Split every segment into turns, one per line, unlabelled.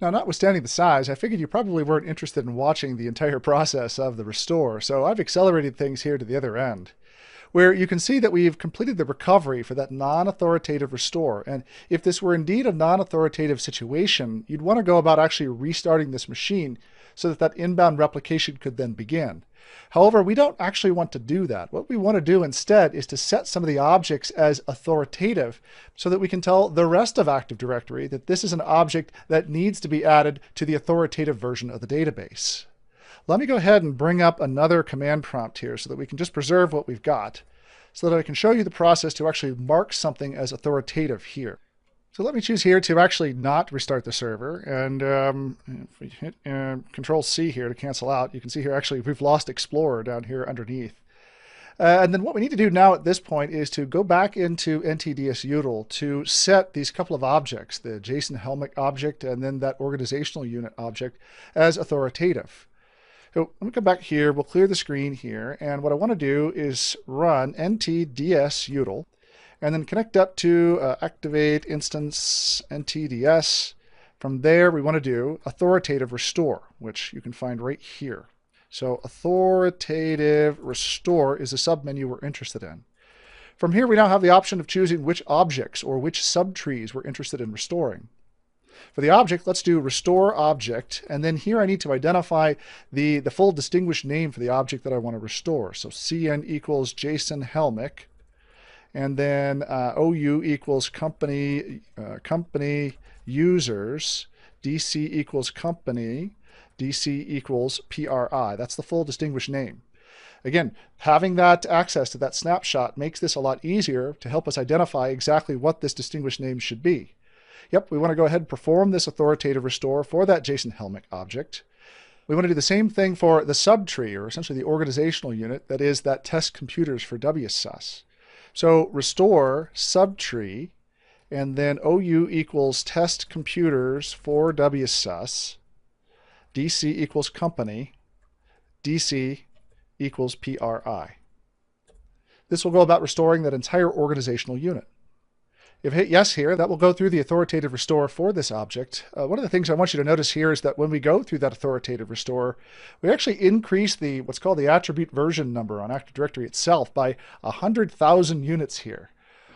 Now, notwithstanding the size, I figured you probably weren't interested in watching the entire process of the restore, so I've accelerated things here to the other end, where you can see that we've completed the recovery for that non-authoritative restore. And if this were indeed a non-authoritative situation, you'd want to go about actually restarting this machine so that that inbound replication could then begin. However, we don't actually want to do that. What we want to do instead is to set some of the objects as authoritative so that we can tell the rest of Active Directory that this is an object that needs to be added to the authoritative version of the database. Let me go ahead and bring up another command prompt here so that we can just preserve what we've got, so that I can show you the process to actually mark something as authoritative here. So let me choose here to actually not restart the server, and if we hit Control C here to cancel out, you can see here actually we've lost Explorer down here underneath. And then what we need to do now at this point is to go back into NTDSUtil to set these couple of objects, the Jason Helmick object and then that organizational unit object, as authoritative. So let me come back here, we'll clear the screen here, and what I want to do is run NTDSUtil, and then connect up to activate instance NTDS. From there, we want to do authoritative restore, which you can find right here. So authoritative restore is a submenu we're interested in. From here, we now have the option of choosing which objects or which subtrees we're interested in restoring. For the object, let's do restore object, and then here I need to identify the full distinguished name for the object that I want to restore. So CN equals Jason Helmick, and then OU equals company users, DC equals company, DC equals PRI. That's the full distinguished name. Again, having that access to that snapshot makes this a lot easier to help us identify exactly what this distinguished name should be. Yep, we want to go ahead and perform this authoritative restore for that Jason Helmick object. We want to do the same thing for the subtree, or essentially the organizational unit, that is that test computers for WSUS. So restore subtree, and then OU equals test computers for WSUS, DC equals company, DC equals PRI. This will go about restoring that entire organizational unit. If I hit yes here, that will go through the authoritative restore for this object. One of the things I want you to notice here is that when we go through that authoritative restore, we actually increase what's called the attribute version number on Active Directory itself by 100,000 units here.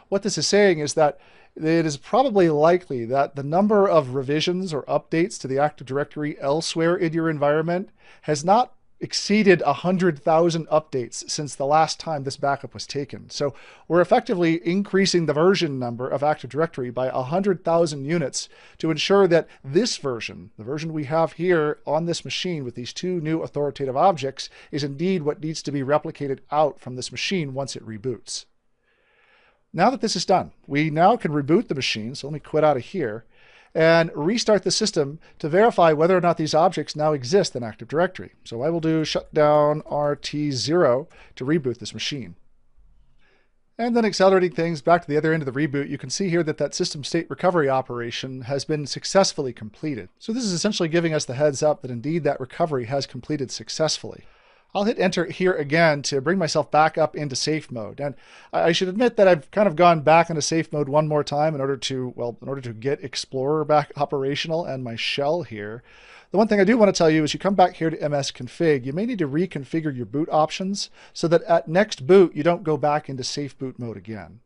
What this is saying is that it is probably likely that the number of revisions or updates to the Active Directory elsewhere in your environment has not exceeded 100,000 updates since the last time this backup was taken. So we're effectively increasing the version number of Active Directory by 100,000 units to ensure that this version, the version we have here on this machine with these two new authoritative objects, is indeed what needs to be replicated out from this machine once it reboots. Now that this is done, we now can reboot the machine. So let me quit out of here and restart the system to verify whether or not these objects now exist in Active Directory. So I will do shutdown RT0 to reboot this machine. And then accelerating things back to the other end of the reboot, you can see here that that system state recovery operation has been successfully completed. So this is essentially giving us the heads up that indeed that recovery has completed successfully. I'll hit enter here again to bring myself back up into safe mode. And I should admit that I've kind of gone back into safe mode one more time in order to get Explorer back operational and my shell here. The one thing I do want to tell you is you come back here to msconfig, you may need to reconfigure your boot options so that at next boot you don't go back into safe boot mode again.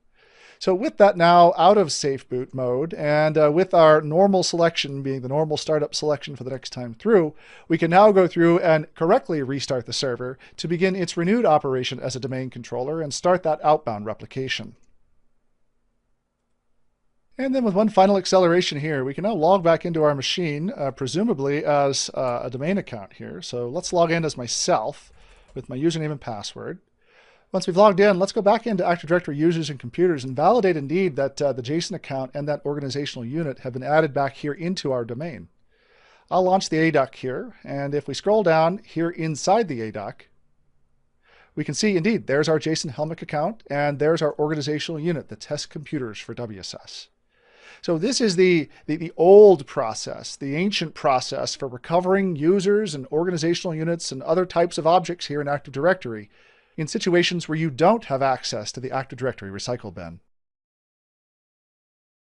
So with that now out of safe boot mode, and with our normal selection being the normal startup selection for the next time through, we can now go through and correctly restart the server to begin its renewed operation as a domain controller and start that outbound replication. And then with one final acceleration here, we can now log back into our machine, presumably as a domain account here. So let's log in as myself with my username and password. Once we've logged in, let's go back into Active Directory users and computers and validate indeed that the Jason account and that organizational unit have been added back here into our domain. I'll launch the ADUC here, and if we scroll down here inside the ADUC, we can see indeed there's our Jason Helmick account and there's our organizational unit, the test computers for WSUS. So this is the old process, the ancient process for recovering users and organizational units and other types of objects here in Active Directory in situations where you don't have access to the Active Directory recycle bin.